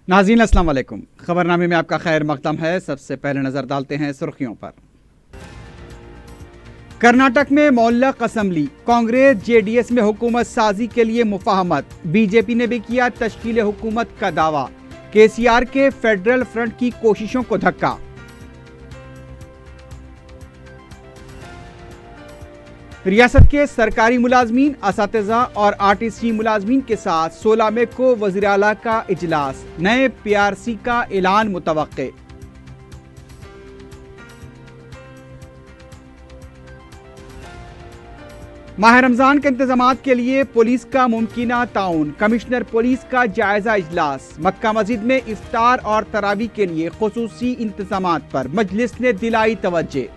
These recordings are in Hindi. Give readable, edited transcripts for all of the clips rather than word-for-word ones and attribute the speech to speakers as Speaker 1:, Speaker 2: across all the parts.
Speaker 1: नाज़रीन अस्सलाम वालेकुम। खबरनामे में आपका खैर मकदम है। सबसे पहले नजर डालते हैं सुर्खियों पर। कर्नाटक में मुअल्लक असम्बली, कांग्रेस जेडीएस में हुकूमत साजी के लिए मुफाहमत। बीजेपी ने भी किया तश्कील हुकूमत का दावा। केसीआर के फेडरल फ्रंट की कोशिशों को धक्का। रियासत के सरकारी मुलाजमीन, असातिज़ा और आरटीसी मुलाजमीन के साथ 16 मई को वज़ीर आला का इजलास। नए पीआरसी का ऐलान मुतवक्के। माह रमजान के इंतजामात के लिए पुलिस का मुमकिना ताउन। कमिश्नर पुलिस का जायजा इजलास। मक्का मस्जिद में इफ्तार और तरावी के लिए खुसूसी इंतजामात पर मजलिस ने दिलाई तवज्जो।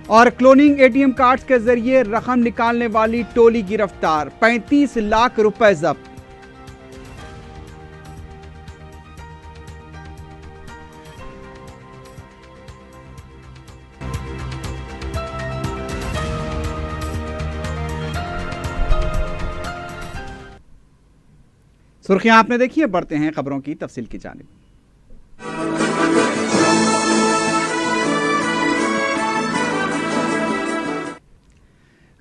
Speaker 1: और क्लोनिंग एटीएम कार्ड्स के जरिए रकम निकालने वाली टोली गिरफ्तार। 35 लाख रुपए जब्त। सुर्खियां आपने देखी है, बढ़ते हैं खबरों की तफसील की जानिब।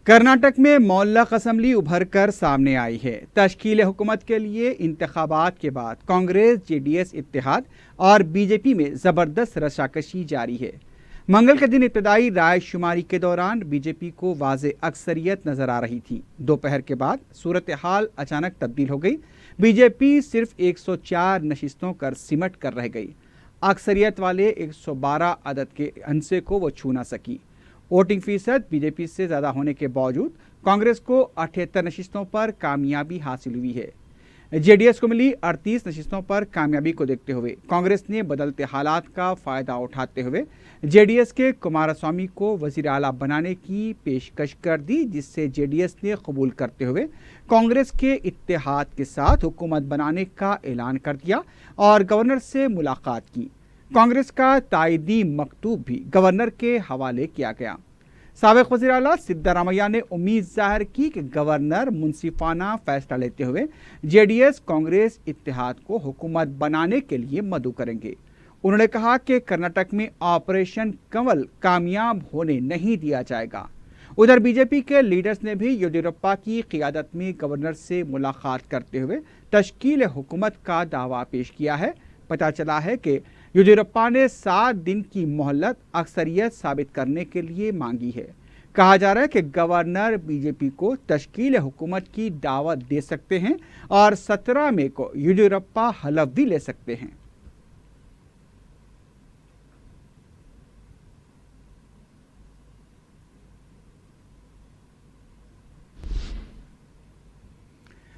Speaker 1: कर्नाटक में मुअल्लक असम्बली उभर कर सामने आई है। तश्कील हुकूमत के लिए इंतखाबात के बाद कांग्रेस जेडीएस इत्तेहाद और बीजेपी में ज़बरदस्त रशाकशी जारी है। मंगल के दिन इब्तदाई राय शुमारी के दौरान बीजेपी को वाज़े अक्सरियत नजर आ रही थी। दोपहर के बाद सूरत हाल अचानक तब्दील हो गई। बीजेपी सिर्फ 104 नशिस्तों कर सिमट कर रह गई। अक्सरियत वाले 112 अदद के अंसे को वो छू ना सकी। वोटिंग फीसद बीजेपी से ज़्यादा होने के बावजूद कांग्रेस को 78 नशिस्तों पर कामयाबी हासिल हुई है। जेडीएस को मिली 38 नशिस्तों पर कामयाबी को देखते हुए कांग्रेस ने बदलते हालात का फ़ायदा उठाते हुए जेडीएस के कुमारस्वामी को वज़ीर आला बनाने की पेशकश कर दी, जिससे जेडीएस ने कबूल करते हुए कांग्रेस के इत्तेहाद के साथ हुकूमत बनाने का ऐलान कर दिया और गवर्नर से मुलाकात की। कांग्रेस का तायदी मकतूब भी गवर्नर के हवाले किया गया। साबिक़ वज़ीर आला सिद्धारामैया ने उम्मीद जाहिर की कि गवर्नर मुनसिफाना फैसला लेते हुए जेडीएस कांग्रेस इत्तेहाद को हुकूमत बनाने के लिए मदऊ करेंगे। उन्होंने कहा कि कर्नाटक में ऑपरेशन कमल कामयाब होने नहीं दिया जाएगा। उधर बीजेपी के लीडर्स ने भी येदियुरप्पा की क़ियादत में गवर्नर से मुलाकात करते हुए तश्कील हुकूमत का दावा पेश किया है। पता चला है कि येदियुरप्पा ने 7 दिन की मोहलत अक्सरियत साबित करने के लिए मांगी है। कहा जा रहा है कि गवर्नर बीजेपी को तश्कील हुकूमत की दावत दे सकते हैं और 17 मई को येदियुरप्पा हलफ भी ले सकते हैं।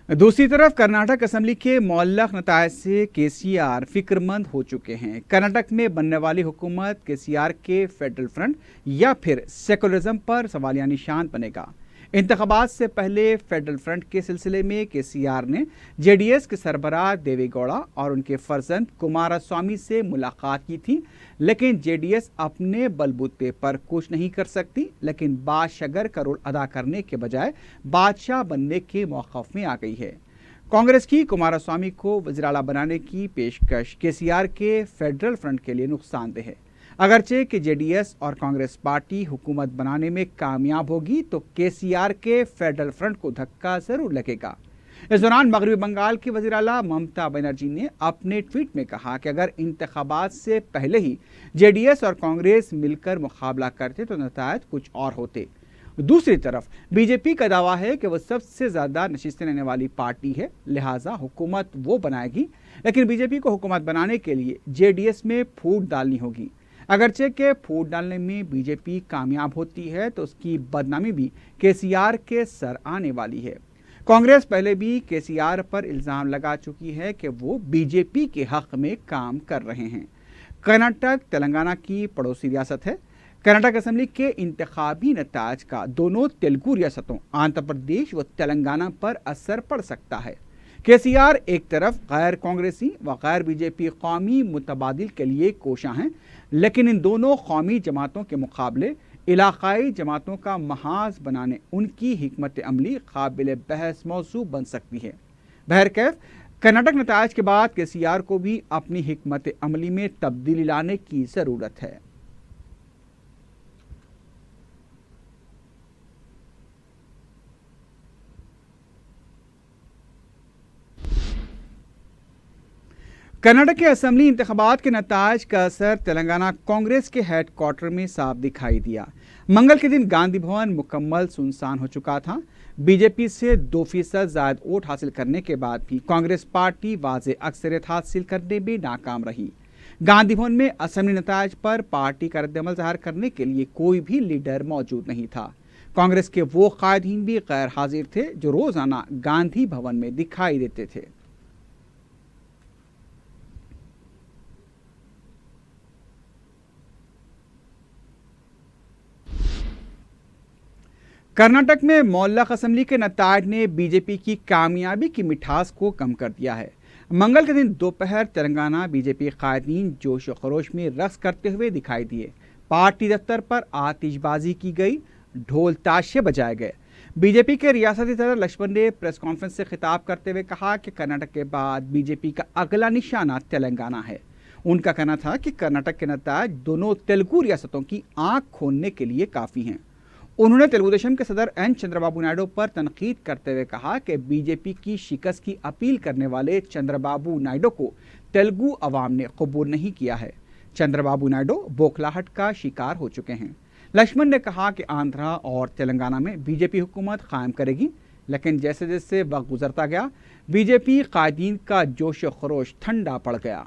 Speaker 1: दूसरी तरफ कर्नाटक असम्बली के मुअल्लक नतायज से केसीआर फिक्रमंद हो चुके हैं। कर्नाटक में बनने वाली हुकूमत केसीआर के फेडरल फ्रंट या फिर सेकुलरिज्म पर सवालिया निशान बनेगा। इंतखाबात से पहले फेडरल फ्रंट के सिलसिले में केसीआर ने जेडीएस के सरबराह देवेगौड़ा और उनके फर्जंद कुमारस्वामी से मुलाकात की थी, लेकिन जेडीएस अपने बलबूते पर कुछ नहीं कर सकती, लेकिन बादशगर का रोल अदा करने के बजाय बादशाह बनने के मौक़िफ़ में आ गई है। कांग्रेस की कुमारस्वामी को वज़ीर आला बनाने की पेशकश केसीआर के फेडरल फ्रंट के लिए नुकसानदेह है। अगरचे कि जेडीएस और कांग्रेस पार्टी हुकूमत बनाने में कामयाब होगी तो केसीआर के फेडरल फ्रंट को धक्का जरूर लगेगा। इस दौरान मगरबी बंगाल की वज़ीर आला ममता बनर्जी ने अपने ट्वीट में कहा कि अगर इंतखाबात से पहले ही जेडीएस और कांग्रेस मिलकर मुकाबला करते तो नतायज कुछ और होते। दूसरी तरफ बीजेपी का दावा है कि वह सबसे ज़्यादा नशिस्तें लेने वाली पार्टी है, लिहाजा हुकूमत वो बनाएगी, लेकिन बीजेपी को हुकूमत बनाने के लिए जेडीएस में फूट डालनी होगी। अगरचे के फूट डालने में बीजेपी कामयाब होती है तो उसकी बदनामी भी केसीआर के सर आने वाली है। कांग्रेस पहले भी केसीआर पर इल्ज़ाम लगा चुकी है कि वो बीजेपी के हक में काम कर रहे हैं। कर्नाटक तेलंगाना की पड़ोसी रियासत है। कर्नाटक असम्बली के इंतखाबी नताज का दोनों तेलुगु रियासतों आंध्र प्रदेश व तेलंगाना पर असर पड़ सकता है। केसीआर एक तरफ गैर कांग्रेसी व गैर बीजेपी कौमी मुतबादिल के लिए कोशां हैं, लेकिन इन दोनों कौमी जमातों के मुकाबले इलाकाई जमातों का महाज बनाने उनकी हिकमत अमली काबिल बहस मौजू बन सकती है। बहरकैफ कर्नाटक नतायज के बाद केसीआर को भी अपनी हिकमत अमली में तब्दीली लाने की ज़रूरत है। कर्नाटक के असेंबली इंतखाबात के नतायज का असर तेलंगाना कांग्रेस के हेड क्वार्टर में साफ दिखाई दिया। मंगल के दिन गांधी भवन मुकम्मल सुनसान हो चुका था। बीजेपी से 2% ज़ायद वोट हासिल करने के बाद भी कांग्रेस पार्टी वाज़े अक्सरियत हासिल करने में नाकाम रही। गांधी भवन में असेंबली नतायज पर पार्टी का रद्दअमल ज़ाहिर करने के लिए कोई भी लीडर मौजूद नहीं था। कांग्रेस के वो कायदीन भी गैर हाजिर थे जो रोज़ाना गांधी भवन में दिखाई देते थे। कर्नाटक में मोल्लाख असेंबली के नतायज ने बीजेपी की कामयाबी की मिठास को कम कर दिया है। मंगल के दिन दोपहर तेलंगाना बीजेपी कायदीन जोश व खरोश में रक्स करते हुए दिखाई दिए। पार्टी दफ्तर पर आतिशबाजी की गई, ढोल ताशे बजाए गए। बीजेपी के रियासती सदर लक्ष्मण ने प्रेस कॉन्फ्रेंस से खिताब करते हुए कहा कि कर्नाटक के बाद बीजेपी का अगला निशाना तेलंगाना है। उनका कहना था कि कर्नाटक के नतायज दोनों तेलुगु रियासतों की आंख खोलने के लिए काफ़ी हैं। उन्होंने तेलुगुदेशम के सदर एन चंद्रबाबू नायडू पर तनकीद करते हुए कहा कि बीजेपी की शिकस्त की अपील करने वाले चंद्रबाबू नायडू को तेलुगु अवाम ने कबूल नहीं किया है। चंद्रबाबू नायडू बौखलाहट का शिकार हो चुके हैं। लक्ष्मण ने कहा कि आंध्रा और तेलंगाना में बीजेपी हुकूमत कायम करेगी, लेकिन जैसे जैसे वक्त गुजरता गया बीजेपी कायदीन का जोश व खरोश ठंडा पड़ गया।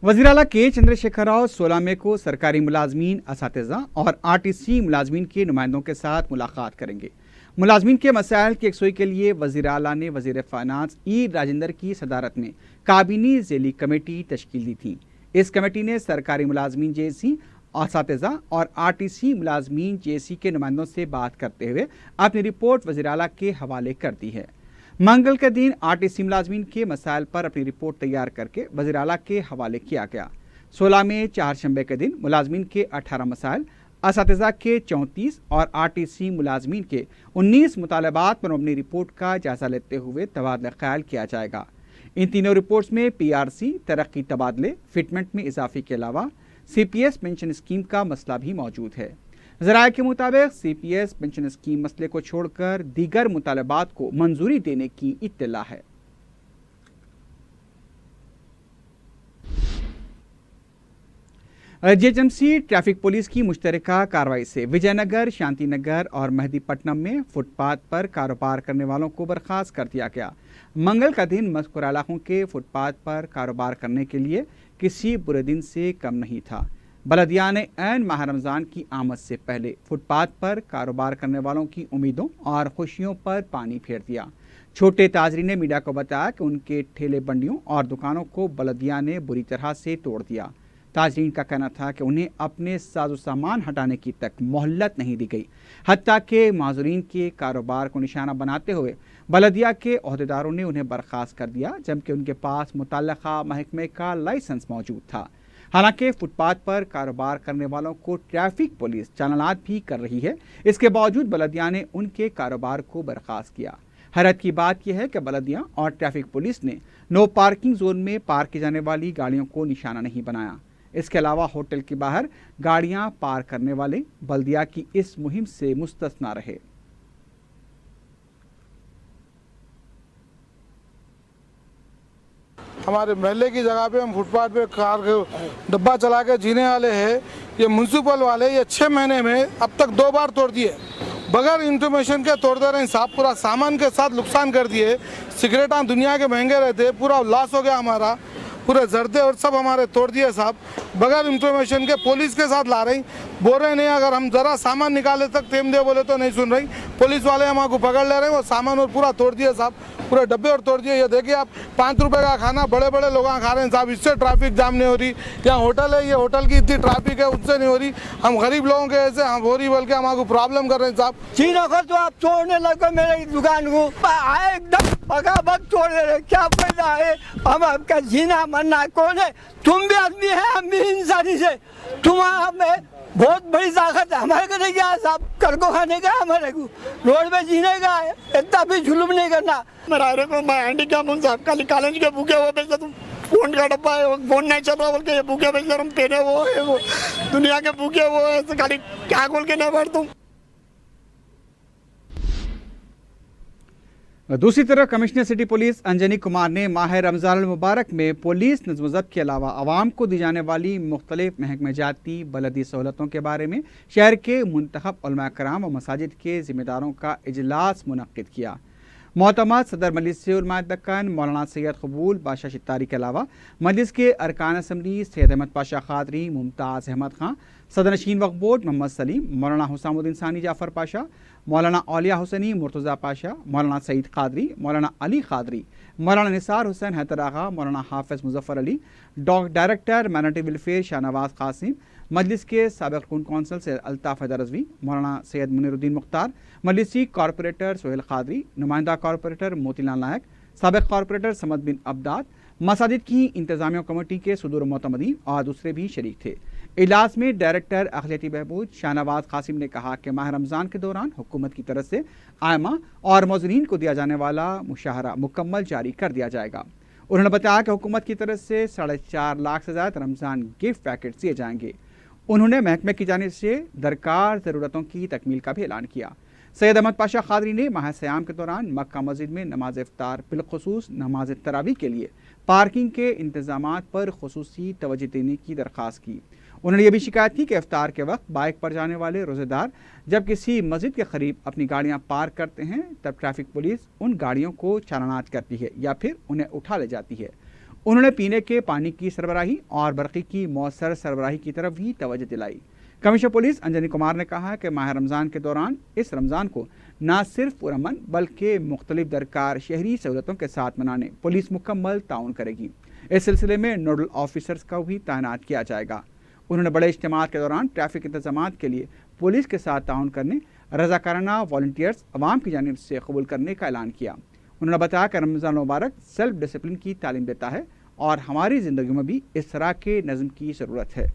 Speaker 1: वज़ीर आला के चंद्रशेखर राव 16 मई को सरकारी मुलाजमीन, असातिज़ा और आरटीसी मुलाजमीन के नुमाइंदों के साथ मुलाकात करेंगे। मुलाजमीन के मसाइल की यकसुई के लिए वज़ीर आला ने वज़ीर फाइनेंस ई राजेंद्र की सदारत में काबीनी ज़ेली कमेटी तश्कील दी थी। इस कमेटी ने सरकारी मुलाजमीन जेसी, असातिज़ा और आरटीसी मुलाजमीन जेसी के नुमाइंदों से बात करते हुए अपनी रिपोर्ट वज़ीर आला के हवाले कर दी है। मंगल के दिन आरटीसी मुलाजमीन के मसाइल पर अपनी रिपोर्ट तैयार करके वज़ीर आला के हवाले किया गया। 16 में चारशंबे के दिन मुलाजमीन के 18 मसाइल, असातिज़ा के 34 और आरटीसी मुलाजमीन के 19 मुतालबात पर अपनी रिपोर्ट का जायजा लेते हुए तबादला ख्याल किया जाएगा। इन तीनों रिपोर्ट्स में पीआरसी, तरक्की तबादले, फिटमेंट में इजाफे के अलावा सीपीएस पेंशन स्कीम का मसला भी मौजूद है। ज़राए के मुताबिक सीपीएस पेंशन स्कीम मसले को छोड़कर दीगर मुतालबात को मंजूरी देने की इत्तला है। जीएचएमसी ट्रैफिक पुलिस की मुश्तरका कार्रवाई से विजयनगर, शांतिनगर और मेहदीपट्टनम में फुटपाथ पर कारोबार करने वालों को बर्खास्त कर दिया गया। मंगल का दिन मज़कूर इलाकों के फुटपाथ पर कारोबार करने के लिए किसी बुरे दिन से कम नहीं था। बलदिया ने ऐन माह रमज़ान की आमद से पहले फुटपाथ पर कारोबार करने वालों की उम्मीदों और खुशियों पर पानी फेर दिया। छोटे ताजरी ने मीडिया को बताया कि उनके ठेले बंडियों और दुकानों को बलदिया ने बुरी तरह से तोड़ दिया। ताजरीन का कहना था कि उन्हें अपने साजो सामान हटाने की तक मोहलत नहीं दी गई। हत्ता के माजूरीन के कारोबार को निशाना बनाते हुए बलदिया के ओहदेदारों ने उन्हें बर्खास्त कर दिया, जबकि उनके पास मुतल्लका महकमे का लाइसेंस मौजूद था। हालांकि फुटपाथ पर कारोबार करने वालों को ट्रैफिक पुलिस चालानात भी कर रही है। इसके बावजूद बलदिया ने उनके कारोबार को बर्खास्त किया। हैरत की बात यह है कि बलदिया और ट्रैफिक पुलिस ने नो पार्किंग जोन में पार्क की जाने वाली गाड़ियों को निशाना नहीं बनाया। इसके अलावा होटल के बाहर गाड़ियां पार्क करने वाले बल्दिया की इस मुहिम से मुस्तस्ना रहे।
Speaker 2: हमारे महल्ले की जगह पे हम फुटपाथ पे कार डब्बा चला के जीने वाले हैं। ये म्यूनसिपल वाले ये 6 महीने में अब तक 2 बार तोड़ दिए, बगैर इंफॉर्मेशन के तोड़ते रहे। साहब पूरा सामान के साथ नुकसान कर दिए। सिगरेटा दुनिया के महंगे रहते, पूरा लॉस हो गया हमारा। पूरे जर्दे और सब हमारे तोड़ दिए साहब, बगैर इंफॉर्मेशन के पुलिस के साथ ला रही। बोल रहे नहीं, अगर हम जरा सामान निकाले तक तेम दे बोले तो नहीं सुन रही। पुलिस वाले हमको पकड़ ले रहे हैं, वो सामान और पूरा तोड़ दिए साहब, पूरे डब्बे और तोड़ दिए। ये देखिए आप, 5 रुपए का खाना बड़े बड़े लोग खा रहे हैं साहब, इससे ट्रैफिक जाम नहीं हो रही। यहाँ होटल है, ये होटल की इतनी ट्रैफिक है, उससे नहीं हो रही। हम गरीब लोगों के ऐसे हम हो रही, बल्कि हमको प्रॉब्लम कर रहे हैं साहब।
Speaker 3: चीनों को तो आप तोड़ने लगे मेरी दुकान को, आए एकदम बगाबग तोड़ रहे, क्या फायदा है? हम आपका जीना मरना कौन है? तुम भी आदमी है, हम भी इंसानी से। तुम्हारा में बहुत बड़ी ताकत है, हमारे को नहीं क्या साहब, कर को खाने का हमारे को, रोड पे जीने का है, इतना भी जुल्म नहीं करना।
Speaker 4: मेरा को मैं हैंडीकैप हूँ साहब, खाली कॉलेज के भूखे हुए बेचते, तुम फोन का डब्बा है, फोन नहीं चल रहा बोल के ये भूखे बेच रहे, पहने वो है, वो दुनिया के भूखे वो है, खाली क्या खोल के नहीं बैठ तुम।
Speaker 1: दूसरी तरफ commissioner city police Anjani Kumar ने माह रमज़ान मुबारक में पुलिस नज़्म ज़ब्त के अलावा आवाम को दी जाने वाली मुख्तलिफ महकमे जाती बलदी सहूलतों के बारे में शहर के मुंतखब उलमा कराम और मसाजिद के ज़िम्मेदारों का इजलास मुनक्किद किया। मोहतमद सदर मजलिस उलमा दक्कन मौलाना सैयद कबूल बादशाह शित्तारी के अलावा मजलिस के अरकान असम्बली सैयद अहमद पाशा खादरी, मुमताज़ अहमद खां, सदर नशीन वक्फ बोर्ड मोहम्मद सलीम, मौलाना हुसामुद्दीन सानी जाफ़र पाशा, मौलाना औलिया हुसैनी मुर्तज़ा पाशा, मौलाना सईद कादरी, मौलाना अली कादरी, मौलाना निसार हुसैन हैदर आगा, मौलाना Hafiz Muzaffar Ali, director minority welfare Shahnawaz Qasim, Majlis के साबिक़ रुकन कौंसल सैयद अल्ताफ़ हैदर रज़वी, मौलाना सैयद मुनीरुद्दीन मुख्तार, मजलिसी कॉरपोरेटर सोहेल कादरी, नुमाइंदा कॉरपोरेटर मोतीलाल नायक, साबिक़ कॉरपोरेटर समद बिन अब्दाद, मसाजिद की इंतज़ामिया कमेटी के सदूर मोतमदीन और दूसरे भी शरीक थे। इजलास में डायरेक्टर अखिलती बहबूद शाहनवाज कासिम ने कहा कि माह रमज़ान के दौरान हुकूमत की तरफ से आयमा और मौज़रीन को दिया जाने वाला मुशाहरा मुकम्मल जारी कर दिया जाएगा। उन्होंने बताया कि हुकूमत की तरफ से 4.5 लाख से ज़्यादा रमज़ान गिफ्ट पैकेट दिए जाएंगे। उन्होंने महकमे की जानिब से दरकार ज़रूरतों की तकमील का भी ऐलान किया। सैयद अहमद पाशा खादरी ने माह सयाम के दौरान मक्का मस्जिद में नमाज इफ्तार बिलखुसूस नमाज तरावी के लिए पार्किंग के इंतजामात पर खुसूसी तवज्जो देने की दरख्वास्त की। उन्होंने ये भी शिकायत की कि इफ्तार के वक्त बाइक पर जाने वाले रोज़ेदार जब किसी मस्जिद के करीब अपनी गाड़ियां पार्क करते हैं तब ट्रैफिक पुलिस उन गाड़ियों को चालानात करती है या फिर उन्हें उठा ले जाती है। उन्होंने पीने के पानी की सरबराही और बरक़ी की मौसर सरबराही की तरफ भी तवज्जो दिलाई। कमिश्नर पुलिस अंजनी कुमार ने कहा कि माह रमज़ान के दौरान इस रमज़ान को न सिर्फ पुरअमन बल्कि मुख्तलिफ दरकार शहरी सहूलतों के साथ मनाने पुलिस मुकम्मल ताउन करेगी। इस सिलसिले में नोडल ऑफिसर्स का भी तैनात किया जाएगा। उन्होंने बड़े इज्तिमात के दौरान ट्रैफिक इंतजामात के लिए पुलिस के साथ ताउन करने रज़ाकाराना वॉलंटियर्स अवाम की जानिब से कबूल करने का ऐलान किया। उन्होंने बताया कि रमज़ान मुबारक सेल्फ डिसिप्लिन की तालीम देता है और हमारी ज़िंदगी में भी इस तरह के नज़म की ज़रूरत है।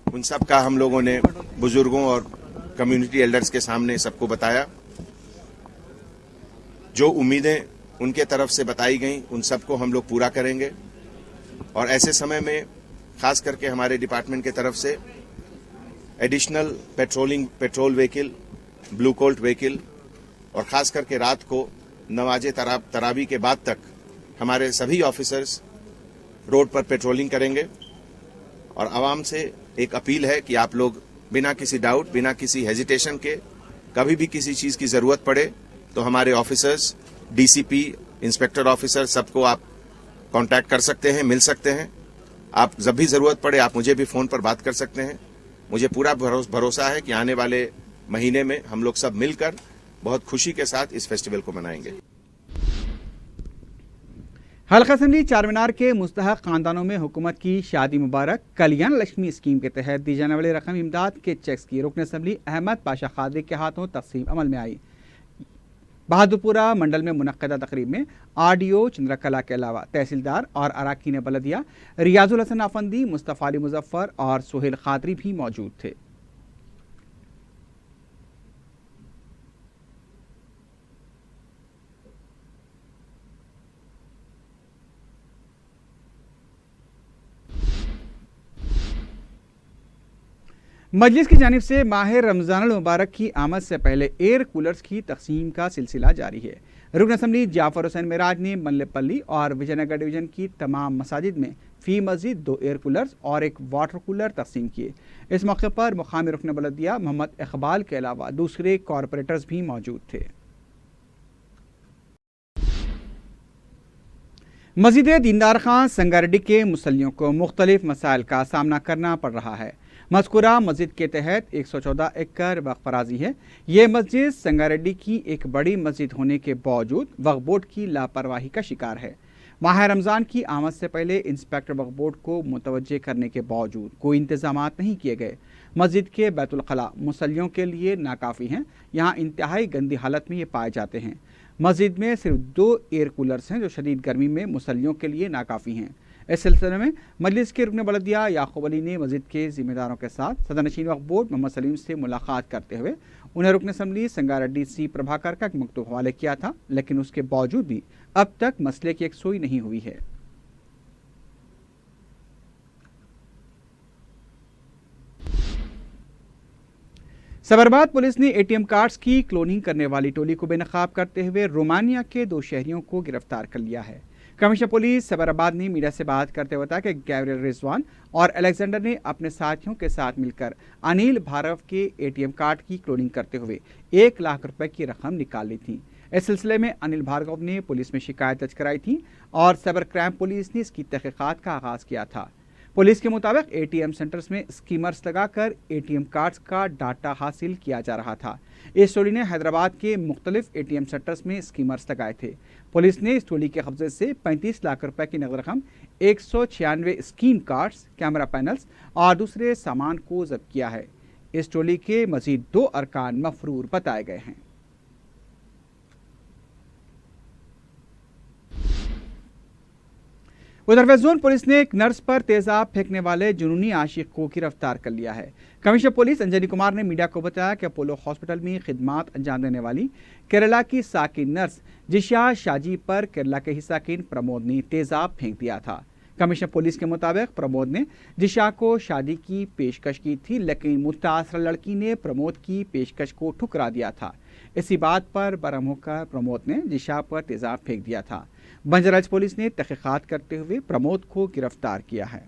Speaker 5: उन सब का हम लोगों ने बुजुर्गों और कम्युनिटी एल्डर्स के सामने सबको बताया। जो उम्मीदें उनके तरफ से बताई गई उन सबको हम लोग पूरा करेंगे और ऐसे समय में खास करके हमारे डिपार्टमेंट की तरफ से additional petrol vehicle, blue Colt vehicle और खास करके रात को नमाज तरावी के बाद तक हमारे सभी ऑफिसर्स रोड पर पेट्रोलिंग करेंगे। और आवाम से एक अपील है कि आप लोग बिना किसी डाउट, बिना किसी हेजिटेशन के कभी भी किसी चीज की जरूरत पड़े तो हमारे ऑफिसर्स, डीसीपी, इंस्पेक्टर ऑफिसर सबको आप कांटेक्ट कर सकते हैं, मिल सकते हैं। आप जब भी जरूरत पड़े आप मुझे भी फोन पर बात कर सकते हैं। मुझे पूरा भरोसा है कि आने वाले महीने में हम लोग सब मिलकर बहुत खुशी के साथ इस फेस्टिवल को मनाएंगे।
Speaker 1: हल्का असम्बली चारमीनार के मुस्तहक खानदानों में हुकूमत की शादी मुबारक कल्याण लक्ष्मी स्कीम के तहत दी जाने वाली रकम इमदाद के चेक्स की रुकन असम्बली अहमद पाशा खादरी के हाथों तकसीम अमल में आई। बहादुरपुरा मंडल में मुनक्कदा तकरीब में आरडीओ चंद्रकला के अलावा तहसीलदार और अराकीन बलदिया रियाजुल हसन अफंदी, मुस्तफ़ा अली मुजफ्फर और सोहेल खादरी भी मौजूद थे। मजलिस की जानिब से माह रमज़ान मुबारक की आमद से पहले एयर कूलर्स की तकसीम का सिलसिला जारी है। रुकन असम्बली जाफर हुसैन मेराज ने मल्लेपल्ली और विजयनगर डिवीजन की तमाम मसाजिद में फी मस्जिद 2 एयर कूलर्स और 1 वाटर कूलर तकसीम किए। इस मौके पर मुकामी रुकन बलदिया मोहम्मद इकबाल के अलावा दूसरे कॉरपोरेटर्स भी मौजूद थे। मस्जिद दीनदार खान संगारेड्डी के मुसल्लियों को मुख्तलिफ मसाइल का सामना करना पड़ रहा है। मज़कूरा मस्जिद के तहत 114 एकड़ वक्फ फराजी है। ये मस्जिद संगारेड्डी की एक बड़ी मस्जिद होने के बावजूद वक्फ बोर्ड की लापरवाही का शिकार है। माह रमज़ान की आमद से पहले इंस्पेक्टर वक्फ बोर्ड को मुतवज्जे करने के बावजूद कोई इंतजामात नहीं किए गए। मस्जिद के बैतुल खला मुसल्लियों के लिए नाकाफ़ी हैं। यहाँ इंतहाई गंदी हालत में ये पाए जाते हैं। मस्जिद में सिर्फ 2 एयर कूलर्स हैं जो शदीद गर्मी में मुसल्लियों के लिए नाकाफ़ी हैं। इस सिलसिले में मजलिस के रुकन बलदिया याकूब अली ने मस्जिद के जिम्मेदारों के साथ सदरनशीन वक्फ बोर्ड मोहम्मद सलीम से मुलाकात करते हुए उन्हें रुकन असम्बली संगारेड्डी सी प्रभाकर का एक मकतूब हवाले किया था, लेकिन उसके बावजूद भी अब तक मसले की यकसुई नहीं हुई है। सबरबाद पुलिस ने एटीएम कार्ड्स की क्लोनिंग करने वाली टोली को बेनकाब करते हुए रोमानिया के 2 शहरियों को गिरफ्तार कर लिया है। कमिश्नर पुलिस सबरबाद ने मीडिया से बात करते हुए बताया कि गैब्रियल रिजवान और अलेक्जेंडर ने अपने साथियों के साथ मिलकर अनिल भारव के एटीएम कार्ड की क्लोनिंग करते हुए 1 लाख रुपए की रकम निकाल ली थी। इस सिलसिले में अनिल भार्गव ने पुलिस में शिकायत दर्ज कराई थी और साइबर क्राइम पुलिस ने इसकी तहकीकात का आगाज किया था। पुलिस के मुताबिक एटीएम सेंटर्स में स्कीमर्स लगाकर एटीएम कार्ड्स का डाटा हासिल किया जा रहा था। इस टोली ने हैदराबाद के मुख्तलिफ एटीएम सेंटर्स में स्कीमर्स लगाए थे। पुलिस ने इस टोली के कब्जे से 35 लाख रुपए की नकद रकम, 196 स्कीम कार्ड्स, कैमरा पैनल्स और दूसरे सामान को जब्त किया है। इस टोली के मजीद 2 अरकान मफरूर बताए गए हैं। उधर वेस्ट जोन पुलिस ने एक नर्स पर तेजाब फेंकने वाले जुनूनी आशिक को गिरफ्तार कर लिया है। कमिश्नर पुलिस अंजनी कुमार ने मीडिया को बताया कि अपोलो हॉस्पिटल में खिदमात अंजाम देने वाली केरला की साकिन नर्स जिशा शाजी पर केरला के ही साकिन प्रमोद ने तेजाब फेंक दिया था। कमिश्नर पुलिस के मुताबिक प्रमोद ने जिशा को शादी की पेशकश की थी, लेकिन मुतासरा लड़की ने प्रमोद की पेशकश को ठुकरा दिया था। इसी बात पर बरहम होकर प्रमोद ने जिशा पर तेजाब फेंक दिया था। बंजराज पुलिस ने तहकीकात करते हुए प्रमोद को गिरफ्तार किया है।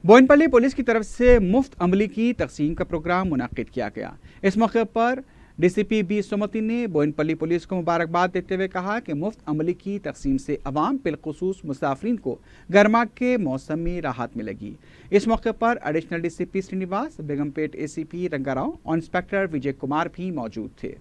Speaker 1: बोयनपल्ली पुलिस की तरफ से मुफ्त अमली की तकसीम का प्रोग्राम मुनाकिद किया गया। इस मौके पर डीसीपी बी सोमती ने बोयनपल्ली पुलिस को मुबारकबाद देते हुए कहा कि मुफ्त अमली की तकसीम से अवाम बिलखुसूस मुसाफिरीन को गर्मा के मौसम में राहत मिलेगी। इस मौके पर additional DCP Srinivas, Begumpet ACP Rangarao और इंस्पेक्टर विजय कुमार भी मौजूद थे।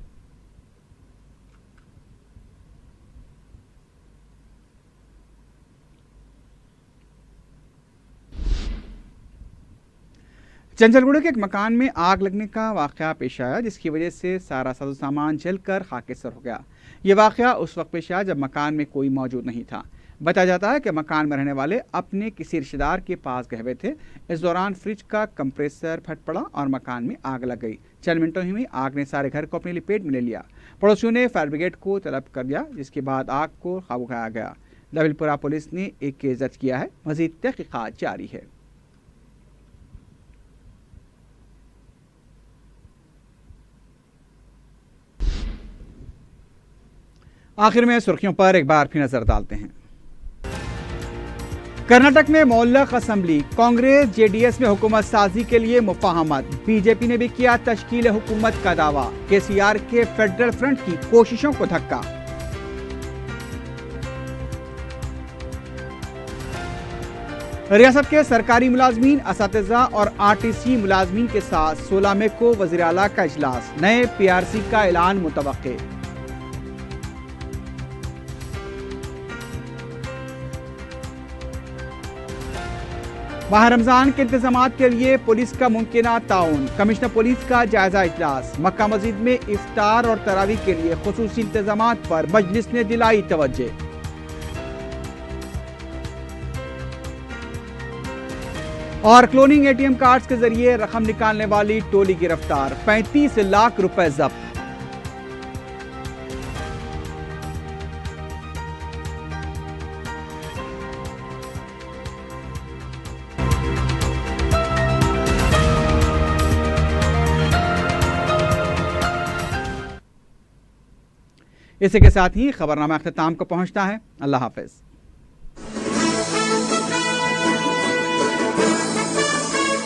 Speaker 1: चंचलगुड़ा के एक मकान में आग लगने का वाकया पेश आया, जिसकी वजह से सारा साजो सामान जलकर खाकेसर हो गया। ये वाकया उस वक्त पेश आया जब मकान में कोई मौजूद नहीं था। बताया जाता है कि मकान में रहने वाले अपने किसी रिश्तेदार के पास गए हुए थे। इस दौरान फ्रिज का कंप्रेसर फट पड़ा और मकान में आग लग गई। चंद मिनटों ही में आग ने सारे घर को अपनी लपेट में ले लिया। पड़ोसियों ने फायर ब्रिगेड को तलब कर दिया, जिसके बाद आग को काबू पाया गया। लविलपुरा पुलिस ने एक केस दर्ज किया है। मजीद तहकीकात जारी है। आखिर में सुर्खियों पर एक बार फिर नजर डालते हैं। कर्नाटक में मुअल्लक असेंबली, कांग्रेस जेडीएस में हुकूमत साजी के लिए मुफाहमत। बीजेपी ने भी किया तश्कील हुकूमत का दावा। केसीआर के फेडरल फ्रंट की कोशिशों को धक्का। रियासत के सरकारी मुलाजमीन, असातिज़ा और आरटीसी मुलाजमीन के साथ 16 मई को वज़ीर आला का इजलास। नए पीआरसी का ऐलान मुतवक्के। माह रमजान के इंतजामात के लिए पुलिस का मुमकिना ताउन। कमिश्नर पुलिस का जायजा इजलास। मक्का मस्जिद में इफ्तार और तरावी के लिए खुसूसी इंतजामात पर मजलिस ने दिलाई तवज्जो। और क्लोनिंग एटीएम कार्ड्स के जरिए रकम निकालने वाली टोली गिरफ्तार। 35 लाख रुपए जब्त। इसी के साथ ही खबरनामा अख्ताम को पहुंचता है। अल्लाह हाफिज।